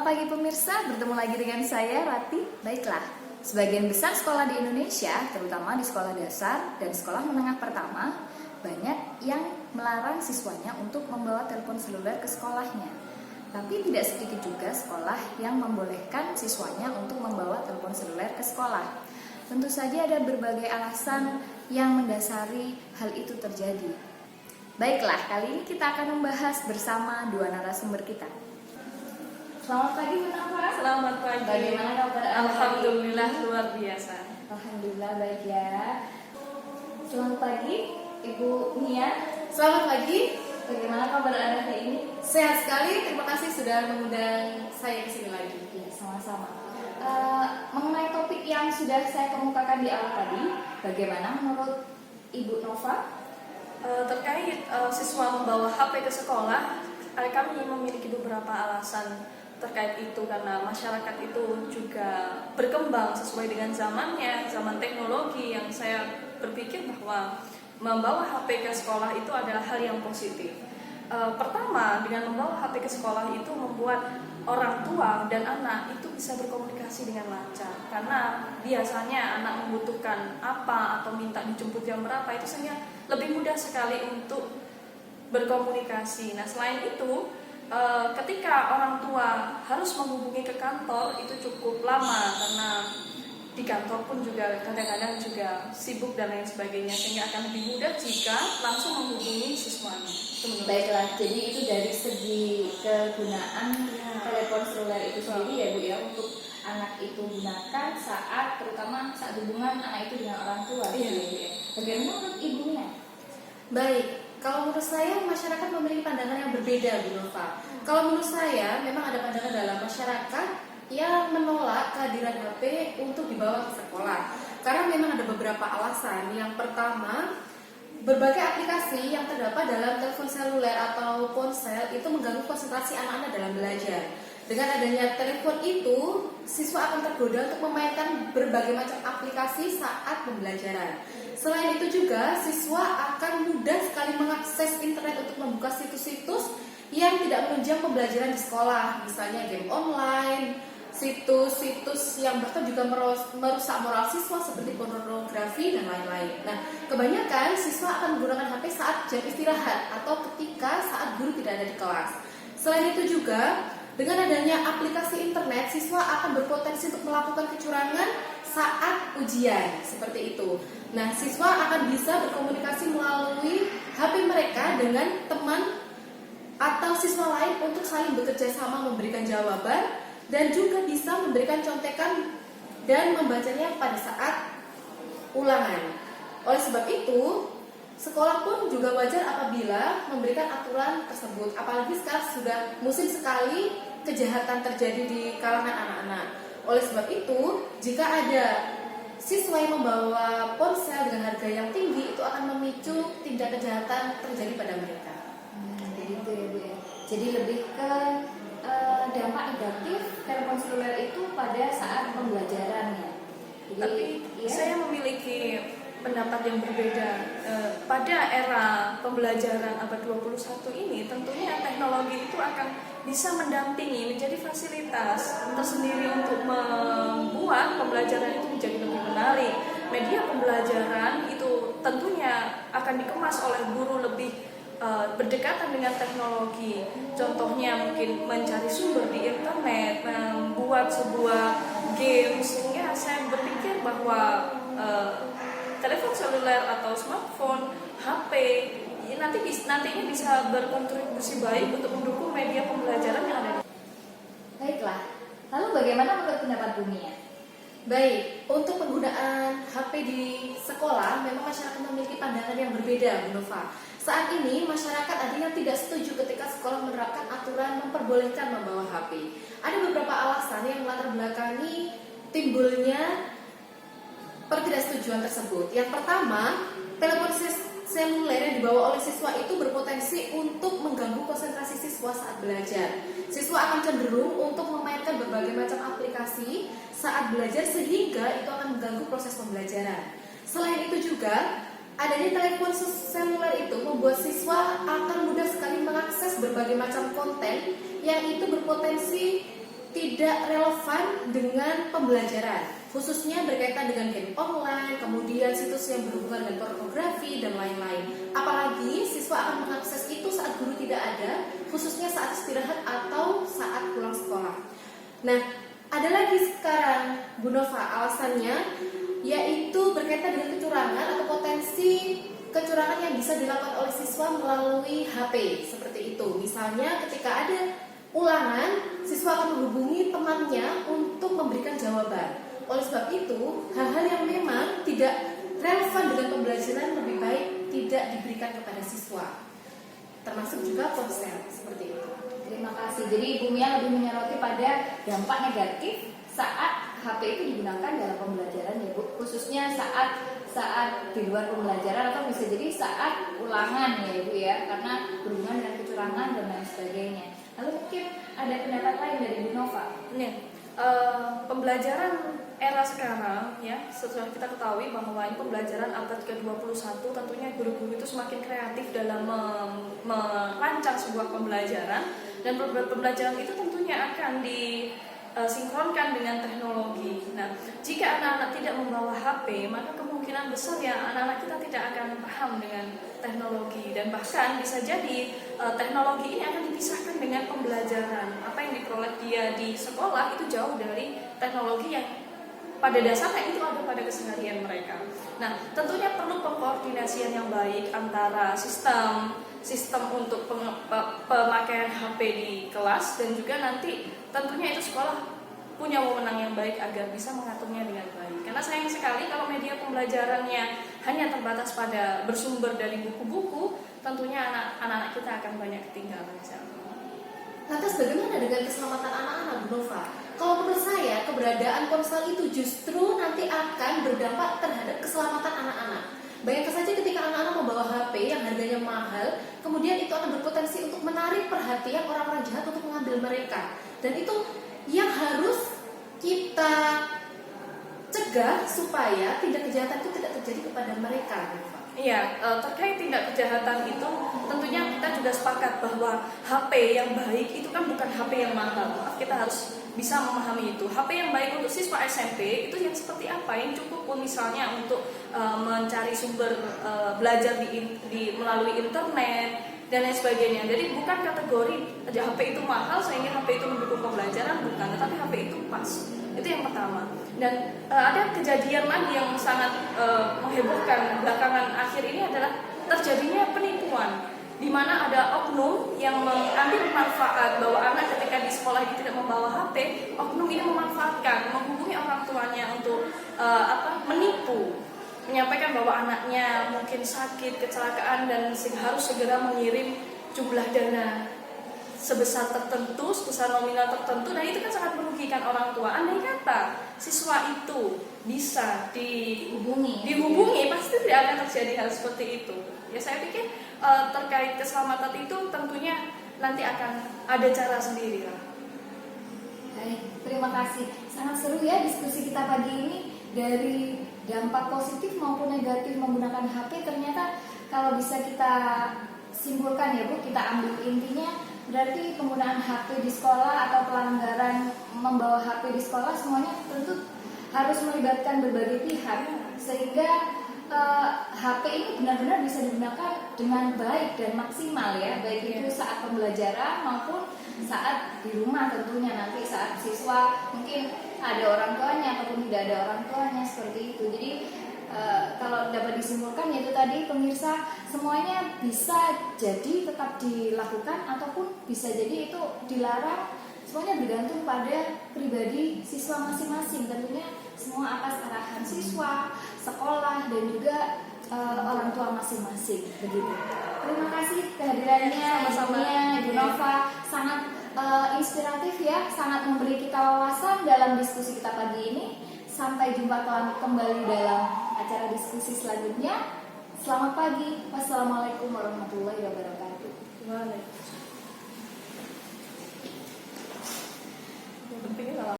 pagi pemirsa, bertemu lagi dengan saya Rati. Baiklah, sebagian besar sekolah di Indonesia, terutama di sekolah dasar dan sekolah menengah pertama, banyak yang melarang siswanya untuk membawa telepon seluler ke sekolahnya. Tapi tidak sedikit juga sekolah yang membolehkan siswanya untuk membawa telepon seluler ke sekolah. Tentu saja ada berbagai alasan yang mendasari hal itu terjadi. Baiklah, kali ini kita akan membahas bersama dua narasumber kita. Selamat pagi Bu Nafa. Selamat pagi. Bagaimana kabar? Alhamdulillah luar biasa. Alhamdulillah baik ya. Selamat pagi Ibu Nia. Selamat pagi. Bagaimana kabar Anda hari ini? Sehat sekali. Terima kasih sudah mengundang saya ke sini lagi. Ya, sama-sama. Mengenai topik yang sudah saya kemukakan di awal tadi, bagaimana menurut Ibu Nova? Terkait siswa membawa HP ke sekolah, kami memiliki beberapa alasan terkait itu karena masyarakat itu juga berkembang sesuai dengan zamannya, zaman teknologi yang saya berpikir bahwa membawa HP ke sekolah itu adalah hal yang positif. Pertama, dengan membawa HP ke sekolah itu membuat orang tua dan anak itu bisa berkomunikasi dengan lancar karena biasanya anak membutuhkan apa atau minta dijemput jam berapa itu sehingga lebih mudah sekali untuk berkomunikasi. Nah, selain itu ketika orang tua harus menghubungi ke kantor itu cukup lama karena di kantor pun juga kadang-kadang juga sibuk dan lain sebagainya sehingga akan lebih mudah jika langsung menghubungi siswanya. Baiklah, jadi itu dari segi kegunaan telepon seluler itu sendiri ya Bu ya, untuk anak itu gunakan terutama saat hubungan anak itu dengan orang tua. Iya. Bagaimana menurut Ibunya? Baik, kalau menurut saya masyarakat memiliki pandangan yang berbeda, Bu Nova. Kalau menurut saya memang ada pandangan dalam masyarakat yang menolak kehadiran HP untuk dibawa ke sekolah. Karena memang ada beberapa alasan. Yang pertama, berbagai aplikasi yang terdapat dalam telepon seluler atau ponsel itu mengganggu konsentrasi anak-anak dalam belajar. Dengan adanya telepon itu, siswa akan tergoda untuk memainkan berbagai macam aplikasi saat pembelajaran. Selain itu juga, siswa akan mudah sekali mengakses internet untuk membuka situs-situs yang tidak menunjang pembelajaran di sekolah. Misalnya game online, situs-situs yang bahkan juga merusak moral siswa seperti pornografi dan lain-lain. Nah, kebanyakan siswa akan menggunakan HP saat jam istirahat atau ketika saat guru tidak ada di kelas. Selain itu juga, dengan adanya aplikasi internet, siswa akan berpotensi untuk melakukan kecurangan saat ujian, seperti itu. Nah, siswa akan bisa berkomunikasi melalui HP mereka dengan teman atau siswa lain untuk saling bekerja sama memberikan jawaban dan juga bisa memberikan contekan dan membacanya pada saat ulangan. Oleh sebab itu, sekolah pun juga wajar apabila memberikan aturan tersebut. Apalagi sekarang sudah musim sekali kejahatan terjadi di kalangan anak-anak. Oleh sebab itu, jika ada siswa yang membawa ponsel dengan harga yang tinggi, itu akan memicu tindak kejahatan terjadi pada mereka. Gitu ya Bu ya. Jadi lebih ke dampak negatif telepon seluler itu pada saat pembelajaran ya. Jadi, Tapi saya memiliki pendapat yang berbeda. Pada era pembelajaran abad 21 ini tentunya teknologi itu akan bisa mendampingi, menjadi fasilitas tersendiri untuk membuat pembelajaran itu menjadi lebih menarik. Media pembelajaran itu tentunya akan dikemas oleh guru lebih berdekatan dengan teknologi. Contohnya mungkin mencari sumber di internet, membuat sebuah game, sehingga saya berpikir bahwa telepon seluler atau smartphone, HP nantinya bisa berkontribusi baik untuk mendukung media pembelajaran yang ada. Baiklah, lalu bagaimana menurut pendapat Bu Nia? Baik, untuk penggunaan HP di sekolah memang masyarakat memiliki pandangan yang berbeda, Bu Nova. Saat ini masyarakat ada yang tidak setuju ketika sekolah menerapkan aturan memperbolehkan membawa HP. Ada beberapa alasan yang melatar belakangi timbulnya ketidaksetujuan tersebut. Yang pertama, telepon seluler yang dibawa oleh siswa itu berpotensi untuk mengganggu konsentrasi siswa saat belajar. Siswa akan cenderung untuk memainkan berbagai macam aplikasi saat belajar sehingga itu akan mengganggu proses pembelajaran. Selain itu juga, adanya telepon seluler itu membuat siswa akan mudah sekali mengakses berbagai macam konten yang itu berpotensi tidak relevan dengan pembelajaran, khususnya berkaitan dengan game online, kemudian situs yang berhubungan dengan pornografi dan lain-lain. Apalagi siswa akan mengakses itu saat guru tidak ada, khususnya saat istirahat atau saat pulang sekolah. Nah, ada lagi sekarang Bu Nova alasannya, yaitu berkaitan dengan kecurangan atau potensi kecurangan yang bisa dilakukan oleh siswa melalui HP seperti itu. Misalnya ketika ada ulangan, siswa akan menghubungi temannya untuk memberikan jawaban. Oleh sebab itu, hal-hal yang memang tidak relevan dengan pembelajaran lebih baik tidak diberikan kepada siswa. Termasuk juga ponsel seperti itu. Terima kasih. Jadi Ibu Mia lebih menyoroti pada dampak negatif saat HP itu digunakan dalam pembelajaran ya Bu, khususnya saat di luar pembelajaran atau bisa jadi saat ulangan ya Ibu ya, karena berhubungan dengan kecurangan dan lain sebagainya. Lalu mungkin ada pendapat lain dari Bu Nova. Pembelajaran era sekarang ya, setelah kita ketahui bahwa ini pembelajaran abad ke-21, tentunya guru-guru itu semakin kreatif dalam merancang sebuah pembelajaran, dan pembelajaran itu tentunya akan disinkronkan dengan teknologi. Nah, jika anak-anak tidak membawa HP, maka kemungkinan besar ya anak-anak kita tidak akan paham dengan teknologi, dan bahkan bisa jadi teknologi ini akan dipisahkan dengan pembelajaran. Apa yang diperoleh dia di sekolah itu jauh dari teknologi yang pada dasarnya itu ada pada keseharian mereka. Nah, tentunya perlu pengkoordinasian yang baik antara sistem untuk pemakaian HP di kelas, dan juga nanti tentunya itu sekolah punya wewenang yang baik agar bisa mengaturnya dengan baik. Karena sayang sekali kalau media pembelajarannya hanya terbatas pada bersumber dari buku-buku, tentunya anak-anak kita akan banyak ketinggalan. Lantas bagaimana dengan keselamatan anak-anak, Bu Nova? Kalau menurut saya, keberadaan ponsel itu justru nanti akan berdampak terhadap keselamatan anak-anak. Bayangkan saja ketika anak-anak membawa HP yang harganya mahal, kemudian itu akan berpotensi untuk menarik perhatian orang-orang jahat untuk mengambil mereka. Dan itu yang harus kita cegah supaya tindak kejahatan itu tidak terjadi kepada mereka. Iya, terkait tindak kejahatan itu tentunya kita juga sepakat bahwa HP yang baik itu kan bukan HP yang mahal. Kita harus bisa memahami itu. HP yang baik untuk siswa SMP itu yang seperti apa, yang cukup pun misalnya untuk mencari sumber belajar melalui internet dan lain sebagainya. Jadi bukan kategori HP itu mahal sehingga HP itu mendukung pembelajaran, bukan, tetapi HP itu pas. Itu yang pertama. Dan ada kejadian lagi yang sangat menghebohkan belakangan akhir ini adalah terjadinya penipuan, di mana ada oknum yang mengambil manfaat bahwa anak ketika di sekolah ini tidak membawa HP, oknum ini memanfaatkan, menghubungi orang tuanya untuk menipu, menyampaikan bahwa anaknya mungkin sakit, kecelakaan, dan harus segera mengirim jumlah dana sebesar tertentu, sebesar nominal tertentu, dan itu kan sangat merugikan orang tua. Andai kata siswa itu bisa dihubungi, pasti tidak akan terjadi hal seperti itu. Ya, saya pikir terkait keselamatan itu tentunya nanti akan ada cara sendiri lah. Baik, terima kasih. Sangat seru ya diskusi kita pagi ini, dari dampak positif maupun negatif menggunakan HP. Ternyata kalau bisa kita simpulkan ya Bu, kita ambil intinya, berarti penggunaan HP di sekolah atau pelanggaran membawa HP di sekolah semuanya tentu harus melibatkan berbagai pihak, sehingga HP ini benar-benar bisa digunakan dengan baik dan maksimal ya, baik itu saat pembelajaran maupun saat di rumah, tentunya nanti saat siswa mungkin ada orang tuanya ataupun tidak ada orang tuanya, seperti itu. Jadi kalau dapat disimpulkan yaitu tadi pemirsa, semuanya bisa jadi tetap dilakukan ataupun bisa jadi itu dilarang. Semuanya bergantung pada pribadi siswa masing-masing, tentunya semua atas arahan siswa, sekolah, dan juga orang tua masing-masing, begitu. Terima kasih kehadirannya Ibu Nova, sangat inspiratif ya, sangat memberi kita wawasan dalam diskusi kita pagi ini. Sampai jumpa kembali dalam acara diskusi selanjutnya. Selamat pagi. Wassalamualaikum warahmatullahi wabarakatuh. Waalaikumsalam.